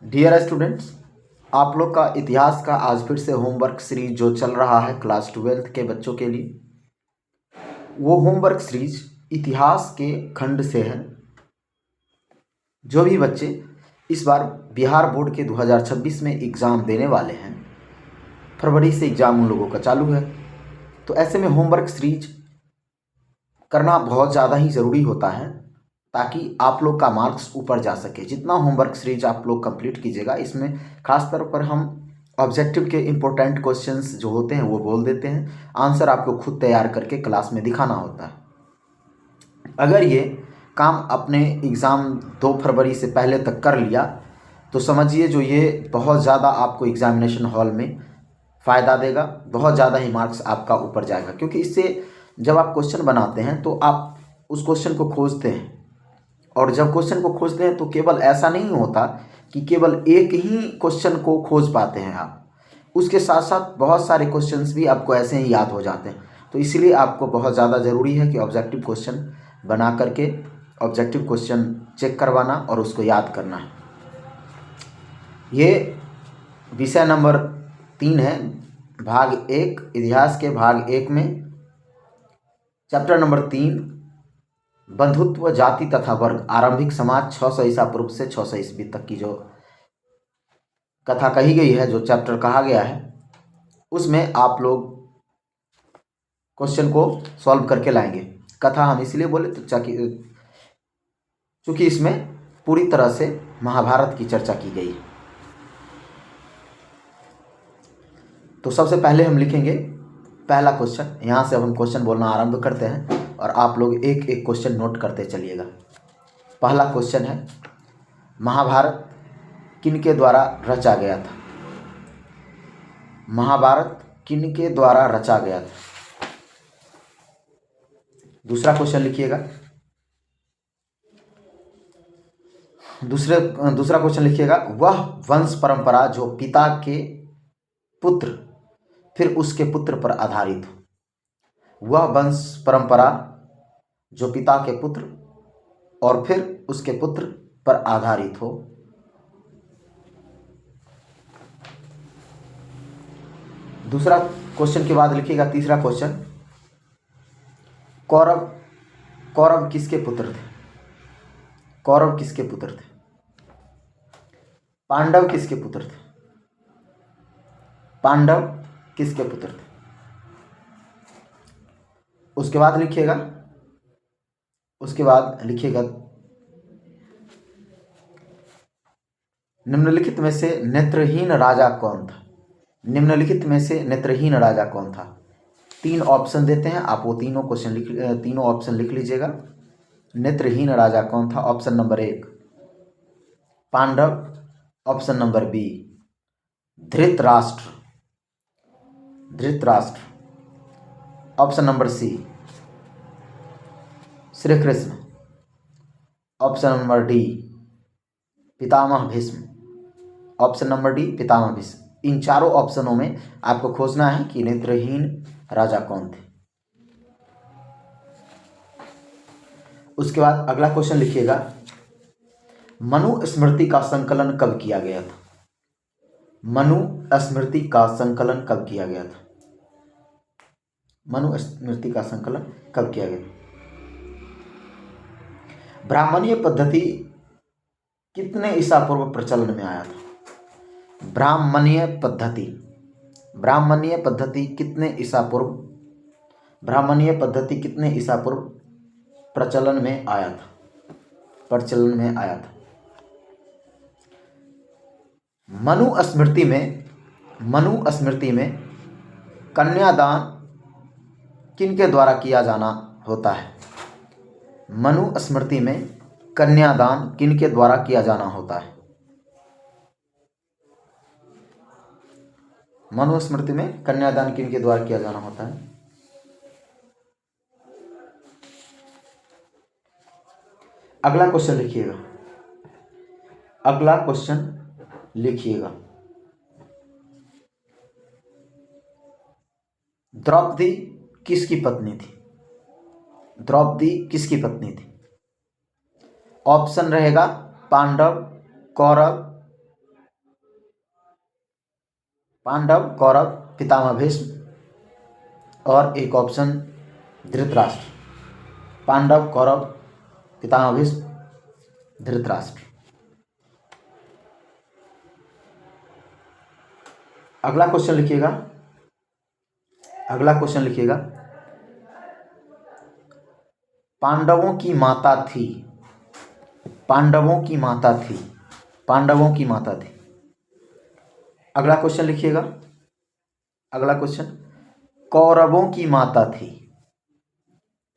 Dear students, आप लोग का इतिहास का आज फिर से होमवर्क सीरीज जो चल रहा है क्लास 12th के बच्चों के लिए, वो होमवर्क सीरीज इतिहास के खंड से है। जो भी बच्चे इस बार बिहार बोर्ड के 2026 में एग्ज़ाम देने वाले हैं, फरवरी से एग्ज़ाम उन लोगों का चालू है, तो ऐसे में होमवर्क सीरीज करना बहुत ज़्यादा ही ज़रूरी होता है ताकि आप लोग का मार्क्स ऊपर जा सके। जितना होमवर्क सीरीज आप लोग कंप्लीट कीजिएगा, इसमें खास तौर पर हम ऑब्जेक्टिव के इम्पोर्टेंट क्वेश्चंस जो होते हैं वो बोल देते हैं, आंसर आपको खुद तैयार करके क्लास में दिखाना होता है। अगर ये काम अपने एग्ज़ाम 2 फरवरी से पहले तक कर लिया तो समझिए जो ये बहुत ज़्यादा आपको एग्ज़ामिनेशन हॉल में फ़ायदा देगा, बहुत ज़्यादा ही मार्क्स आपका ऊपर जाएगा। क्योंकि इससे जब आप क्वेश्चन बनाते हैं तो आप उस क्वेश्चन को खोजते हैं, और जब क्वेश्चन को खोजते हैं तो केवल ऐसा नहीं होता कि केवल एक ही क्वेश्चन को खोज पाते हैं आप, उसके साथ साथ बहुत सारे क्वेश्चंस भी आपको ऐसे ही याद हो जाते हैं। तो इसीलिए आपको बहुत ज़्यादा ज़रूरी है कि ऑब्जेक्टिव क्वेश्चन बना करके ऑब्जेक्टिव क्वेश्चन चेक करवाना और उसको याद करना है। ये विषय नंबर 3 है, भाग 1, इतिहास के भाग 1 में चैप्टर नंबर 3, बंधुत्व, जाति तथा वर्ग, आरंभिक समाज 600 ईसा पूर्व से 600 ईस्वी तक की जो कथा कही गई है, जो चैप्टर कहा गया है, उसमें आप लोग क्वेश्चन को सॉल्व करके लाएंगे। कथा हम इसलिए बोले तो चूँकि इसमें पूरी तरह से महाभारत की चर्चा की गई है। तो सबसे पहले हम लिखेंगे पहला क्वेश्चन। यहाँ से अब हम क्वेश्चन बोलना आरंभ करते हैं और आप लोग एक एक क्वेश्चन नोट करते चलिएगा। पहला क्वेश्चन है, महाभारत किनके द्वारा रचा गया था? महाभारत किनके द्वारा रचा गया था? दूसरा क्वेश्चन लिखिएगा। दूसरा क्वेश्चन लिखिएगा, वह वंश परंपरा जो पिता के पुत्र फिर उसके पुत्र पर आधारित हो। वह वंश परंपरा जो पिता के पुत्र और फिर उसके पुत्र पर आधारित हो। दूसरा क्वेश्चन के बाद लिखिएगा तीसरा क्वेश्चन, कौरव किसके पुत्र थे? कौरव किसके पुत्र थे? पांडव किसके पुत्र थे? पांडव किसके पुत्र थे? उसके बाद लिखिएगा निम्नलिखित में से नेत्रहीन राजा कौन था? निम्नलिखित में से नेत्रहीन राजा कौन था? 3 ऑप्शन देते हैं, आप वो तीनों ऑप्शन लिख लीजिएगा। नेत्रहीन राजा कौन था? Option number 1 Pandav, option number B Dhritarashtra, option number C Shri Krishna, option number D पितामह भीष्म, ऑप्शन नंबर डी पितामह भीष्म। इन चारों ऑप्शनों में आपको खोजना है कि नेत्रहीन राजा कौन थे। उसके बाद अगला क्वेश्चन लिखिएगा, मनुस्मृति का संकलन कब किया गया था? मनुस्मृति का संकलन कब किया गया था? मनुस्मृति का संकलन कब किया गया? ब्राह्मणीय पद्धति कितने ईसा पूर्व प्रचलन में आया था? ब्राह्मणीय पद्धति कितने ईसा पूर्व प्रचलन में आया था? मनुस्मृति में कन्यादान किनके द्वारा किया जाना होता है? मनुस्मृति में कन्यादान किनके द्वारा किया जाना होता है? मनुस्मृति में कन्यादान किनके द्वारा किया जाना होता है? अगला क्वेश्चन लिखिएगा। द्रौपदी किसकी पत्नी थी? ऑप्शन रहेगा पांडव, कौरव, पांडव, कौरव, पितामह भीष्म और एक ऑप्शन धृतराष्ट्र। पांडव, कौरव, पितामह भीष्म, धृतराष्ट्र। अगला क्वेश्चन लिखिएगा, अगला क्वेश्चन लिखिएगा, पांडवों की माता थी, पांडवों की माता थी, पांडवों की माता थी। अगला क्वेश्चन लिखिएगा, अगला क्वेश्चन, कौरवों की माता थी,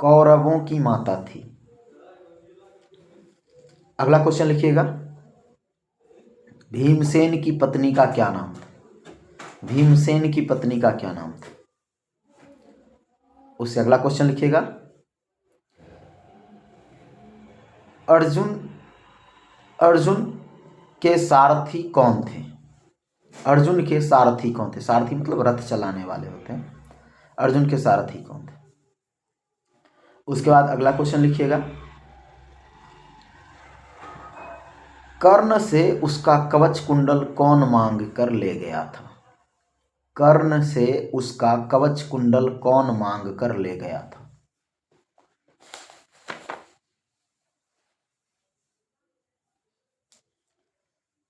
कौरवों की माता थी। अगला क्वेश्चन लिखिएगा, भीमसेन की पत्नी का क्या नाम था, भीमसेन की पत्नी का क्या नाम था। उससे अगला क्वेश्चन लिखिएगा, अर्जुन, अर्जुन के सारथी कौन थे, अर्जुन के सारथी कौन थे। सारथी मतलब रथ चलाने वाले होते हैं। अर्जुन के सारथी कौन थे। उसके बाद अगला क्वेश्चन लिखिएगा, कर्ण से उसका कवच कुंडल कौन मांग कर ले गया था, कर्ण से उसका कवच कुंडल कौन मांग कर ले गया था।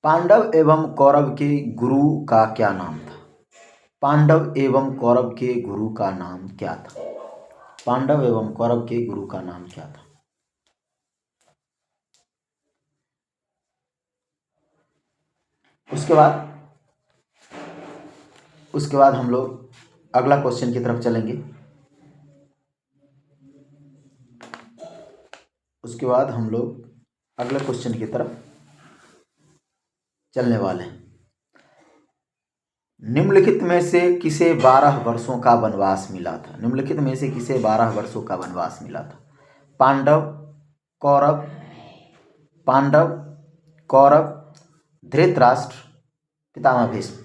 पांडव एवं कौरव के गुरु का क्या नाम था, पांडव एवं कौरव के गुरु का नाम क्या था, पांडव एवं कौरव के गुरु का नाम क्या था। उसके बाद हम लोग अगला क्वेश्चन की तरफ चलेंगे। उसके बाद हम लोग अगले क्वेश्चन की तरफ चलने वाले हैं। निम्नलिखित में से किसे 12 वर्षों का वनवास मिला था, निम्नलिखित में से किसे 12 वर्षों का वनवास मिला था। पांडव, कौरव, पांडव, कौरव, धृतराष्ट्र, पितामह भीष्म।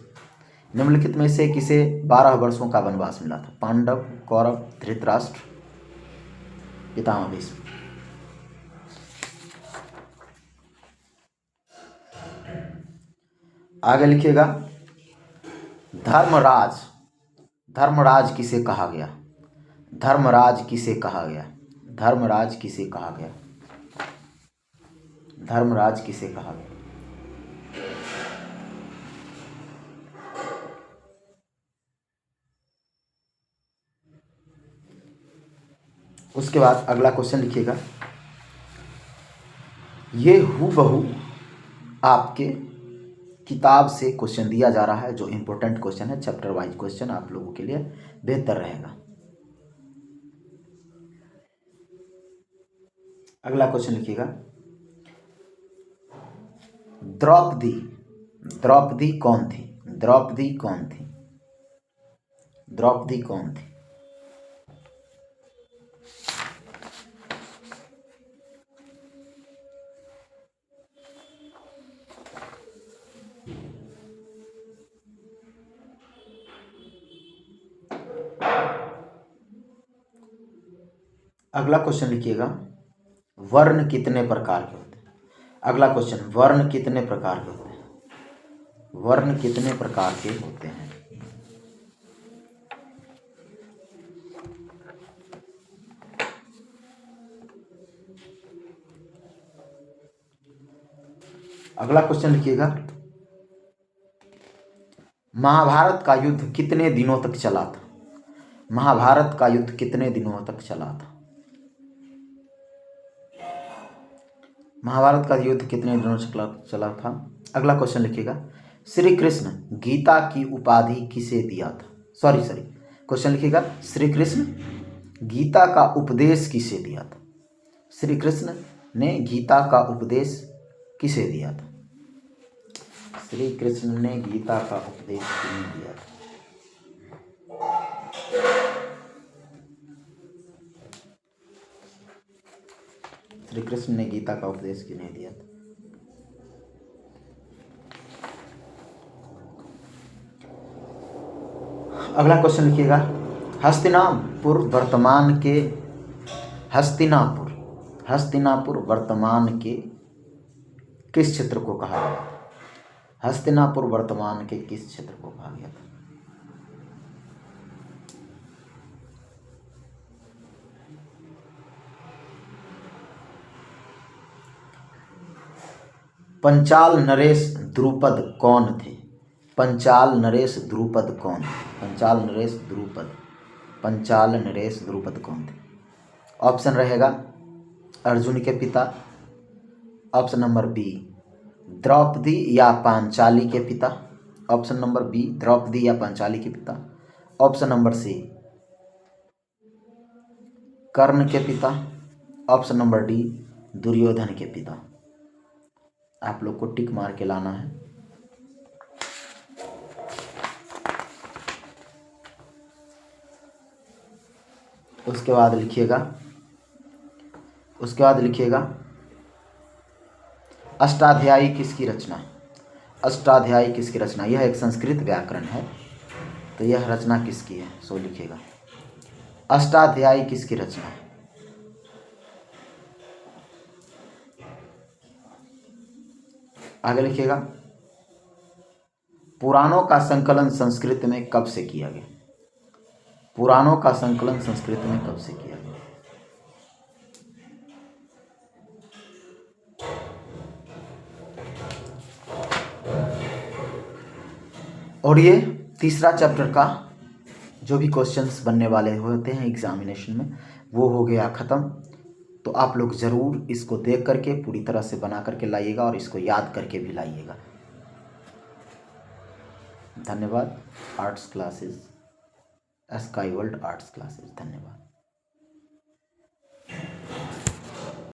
निम्नलिखित में से किसे 12 वर्षों का वनवास मिला था। पांडव, कौरव, धृतराष्ट्र, पितामह भीष्म। आगे लिखिएगा, धर्मराज, धर्मराज किसे कहा गया, धर्मराज किसे कहा गया, धर्मराज किसे कहा गया, धर्मराज किसे कहा गया। उसके बाद अगला क्वेश्चन लिखिएगा, ये हूबहू आपके किताब से क्वेश्चन दिया जा रहा है, जो इंपॉर्टेंट क्वेश्चन है, चैप्टर वाइज क्वेश्चन आप लोगों के लिए बेहतर रहेगा। अगला क्वेश्चन लिखिएगा, द्रौपदी, द्रौपदी कौन थी, द्रौपदी कौन थी, द्रौपदी कौन थी। अगला क्वेश्चन लिखिएगा, वर्ण कितने प्रकार के होते हैं। अगला क्वेश्चन, वर्ण कितने प्रकार के होते हैं, वर्ण कितने प्रकार के होते हैं। अगला क्वेश्चन लिखिएगा, महाभारत का युद्ध कितने दिनों तक चला था, महाभारत का युद्ध कितने दिनों तक चला था, महाभारत का युद्ध कितने दिनों तक चला था। अगला क्वेश्चन लिखिएगा, श्री कृष्ण गीता की उपाधि किसे दिया था, सॉरी क्वेश्चन लिखिएगा, श्री कृष्ण गीता का उपदेश किसे दिया था, श्री कृष्ण ने गीता का उपदेश किसे दिया था, श्री कृष्ण ने गीता का उपदेश किसे दिया था। श्री कृष्ण ने गीता का उपदेश किन्हें दिया था। अगला क्वेश्चन लिखिएगा, हस्तिनापुर वर्तमान के, हस्तिनापुर वर्तमान के किस क्षेत्र को कहा गया था, हस्तिनापुर वर्तमान के किस क्षेत्र को कहा गया था। पंचाल नरेश द्रुपद कौन थे? पंचाल नरेश द्रुपद कौन थे? पंचाल नरेश द्रुपद कौन थे? ऑप्शन रहेगा अर्जुन के पिता, ऑप्शन नंबर बी द्रौपदी या पांचाली के पिता, ऑप्शन नंबर बी द्रौपदी या पांचाली के पिता, ऑप्शन नंबर सी कर्ण के पिता, ऑप्शन नंबर डी दुर्योधन के पिता। आप लोग को टिक मार के लाना है। उसके बाद लिखिएगा अष्टाध्यायी किसकी रचना है? अष्टाध्यायी किसकी रचना? यह एक संस्कृत व्याकरण है, तो यह रचना किसकी है? सो लिखिएगा अष्टाध्यायी किसकी रचना है? आगे लिखिएगा पुराणों का संकलन संस्कृत में कब से किया गया? पुराणों का संकलन संस्कृत में कब से किया गया? और ये तीसरा चैप्टर का जो भी क्वेश्चंस बनने वाले होते हैं एग्जामिनेशन में वो हो गया ख़त्म। तो आप लोग ज़रूर इसको देख करके पूरी तरह से बना करके लाइएगा और इसको याद करके भी लाइएगा। धन्यवाद। Arts classes, sky world arts classes, धन्यवाद।